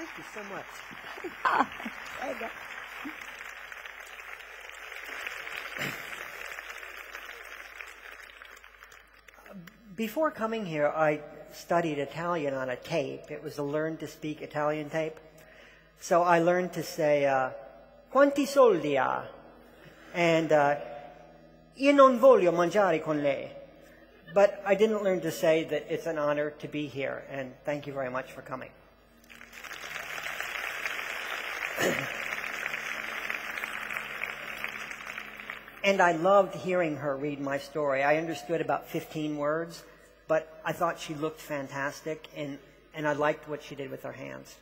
Thank you so much. There you go. Before coming here, I studied Italian on a tape. It was a Learn to Speak Italian tape. So I learned to say, quanti soldi ha? And io non voglio mangiare con lei. But I didn't learn to say that it's an honor to be here, and thank you very much for coming. And I loved hearing her read my story. I understood about 15 words, but I thought she looked fantastic, and I liked what she did with her hands.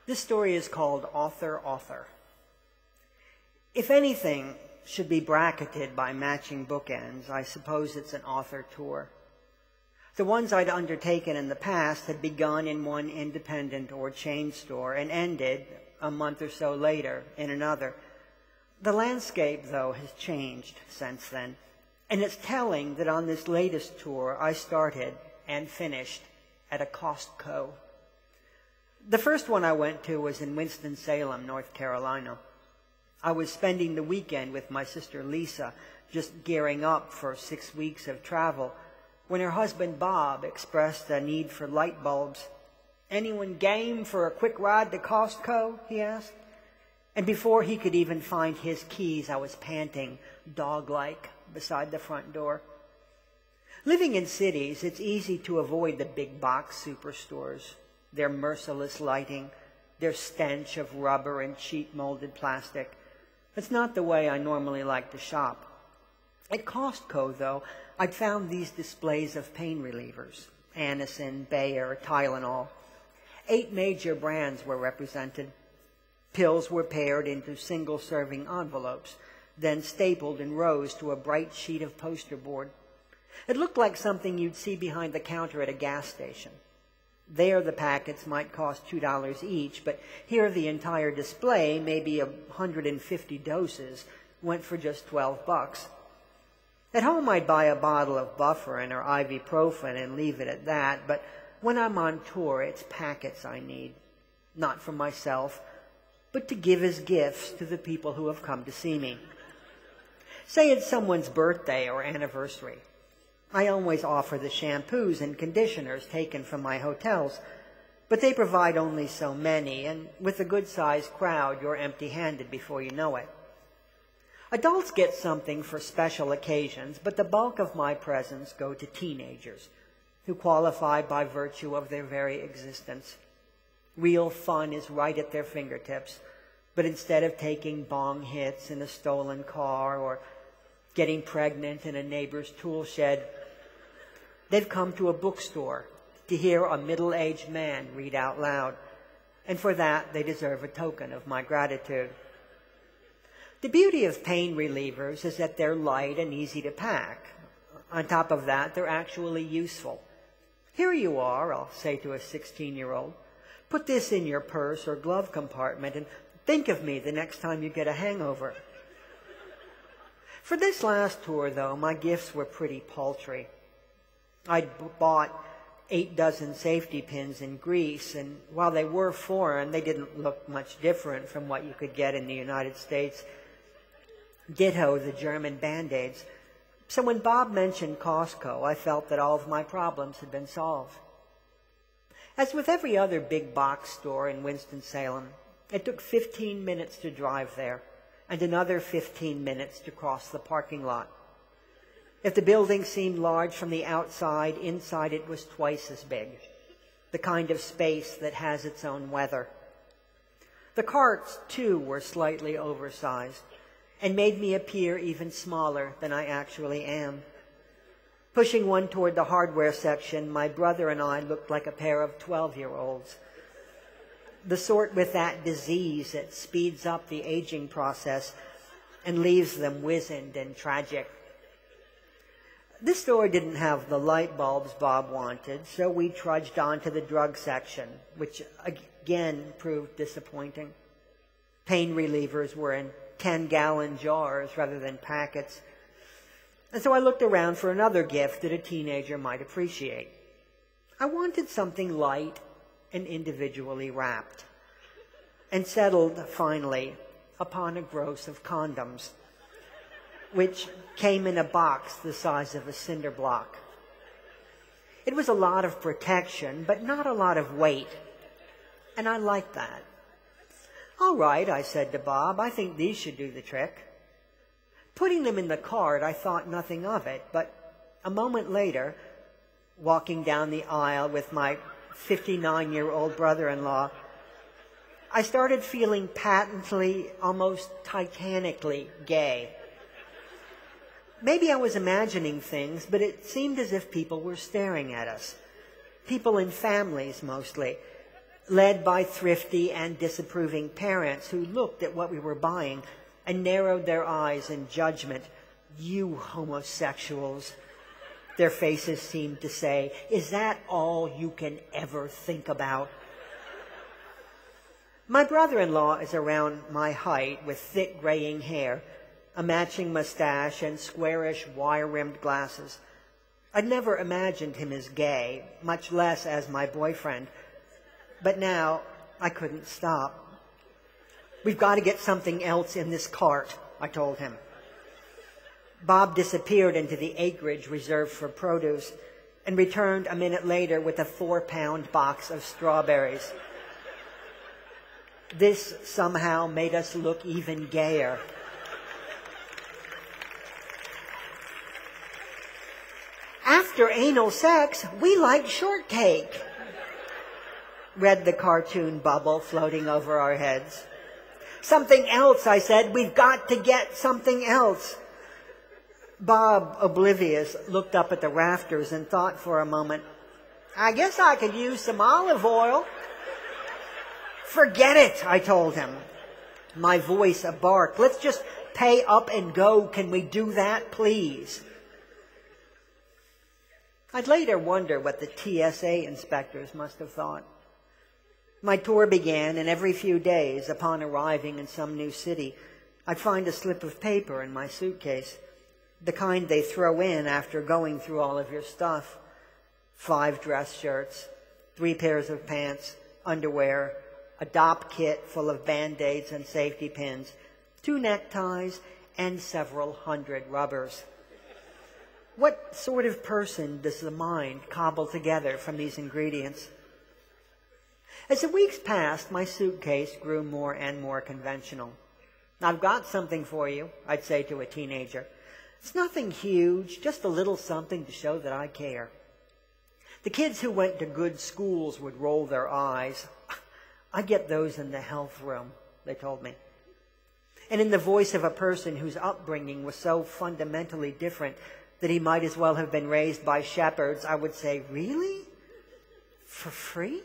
This story is called Author, Author. If anything should be bracketed by matching bookends, I suppose it's an author tour. The ones I'd undertaken in the past had begun in one independent or chain store and ended a month or so later in another. The landscape, though, has changed since then, and it's telling that on this latest tour I started and finished at a Costco. The first one I went to was in Winston-Salem, North Carolina. I was spending the weekend with my sister Lisa, just gearing up for 6 weeks of travel, when her husband Bob expressed a need for light bulbs. "Anyone game for a quick ride to Costco?" he asked. And before he could even find his keys, I was panting, dog-like, beside the front door. Living in cities, it's easy to avoid the big box superstores, their merciless lighting, their stench of rubber and cheap molded plastic. It's not the way I normally like to shop. At Costco, though, I'd found these displays of pain relievers: Anacin, Bayer, Tylenol. 8 major brands were represented. Pills were paired into single-serving envelopes, then stapled in rows to a bright sheet of poster board. It looked like something you'd see behind the counter at a gas station. There, the packets might cost $2 each, but here the entire display, maybe 150 doses, went for just $12. At home, I'd buy a bottle of Bufferin or ibuprofen and leave it at that, but when I'm on tour, it's packets I need, not for myself, but to give as gifts to the people who have come to see me. Say it's someone's birthday or anniversary. I always offer the shampoos and conditioners taken from my hotels, but they provide only so many, and with a good-sized crowd, you're empty-handed before you know it. Adults get something for special occasions, but the bulk of my presents go to teenagers, who qualify by virtue of their very existence. Real fun is right at their fingertips, but instead of taking bong hits in a stolen car or getting pregnant in a neighbor's tool shed, they've come to a bookstore to hear a middle-aged man read out loud, and for that they deserve a token of my gratitude. The beauty of pain relievers is that they're light and easy to pack. On top of that, they're actually useful. "Here you are," I'll say to a 16-year-old. "Put this in your purse or glove compartment and think of me the next time you get a hangover." For this last tour, though, my gifts were pretty paltry. I'd bought 8 dozen safety pins in Greece, and while they were foreign, they didn't look much different from what you could get in the United States. Ditto the German Band-Aids. So when Bob mentioned Costco, I felt that all of my problems had been solved. As with every other big box store in Winston-Salem, it took 15 minutes to drive there and another 15 minutes to cross the parking lot. If the building seemed large from the outside, inside it was twice as big, the kind of space that has its own weather. The carts, too, were slightly oversized and made me appear even smaller than I actually am. Pushing one toward the hardware section, my brother and I looked like a pair of 12-year-olds. The sort with that disease that speeds up the aging process and leaves them wizened and tragic. This store didn't have the light bulbs Bob wanted, so we trudged on to the drug section, which again proved disappointing. Pain relievers were in 10-gallon jars rather than packets. And so I looked around for another gift that a teenager might appreciate. I wanted something light and individually wrapped, and settled finally upon a gross of condoms, which came in a box the size of a cinder block. It was a lot of protection, but not a lot of weight, and I liked that. "All right," I said to Bob, "I think these should do the trick." Putting them in the cart, I thought nothing of it, but a moment later, walking down the aisle with my 59-year-old brother-in-law, I started feeling patently, almost titanically gay. Maybe I was imagining things, but it seemed as if people were staring at us. People in families, mostly, led by thrifty and disapproving parents who looked at what we were buying and narrowed their eyes in judgment. "You homosexuals," their faces seemed to say. "Is that all you can ever think about?" My brother-in-law is around my height with thick graying hair, a matching mustache, and squarish wire-rimmed glasses. I'd never imagined him as gay, much less as my boyfriend. But now I couldn't stop. "We've got to get something else in this cart," I told him. Bob disappeared into the acreage reserved for produce and returned a minute later with a 4-pound box of strawberries. This somehow made us look even gayer. "After anal sex, we like shortcake," read the cartoon bubble floating over our heads. "Something else," I said. "We've got to get something else." Bob, oblivious, looked up at the rafters and thought for a moment. "I guess I could use some olive oil." "Forget it," I told him, my voice a bark. "Let's just pay up and go. Can we do that, please?" I'd later wonder what the TSA inspectors must have thought. My tour began, and every few days, upon arriving in some new city, I'd find a slip of paper in my suitcase, the kind they throw in after going through all of your stuff. 5 dress shirts, 3 pairs of pants, underwear, a DOP kit full of Band-Aids and safety pins, 2 neckties, and several hundred rubbers. What sort of person does the mind cobble together from these ingredients? As the weeks passed, my suitcase grew more and more conventional. "I've got something for you," I'd say to a teenager. "It's nothing huge, just a little something to show that I care." The kids who went to good schools would roll their eyes. "I get those in the health room," they told me. And in the voice of a person whose upbringing was so fundamentally different that he might as well have been raised by shepherds, I would say, "Really? For free?"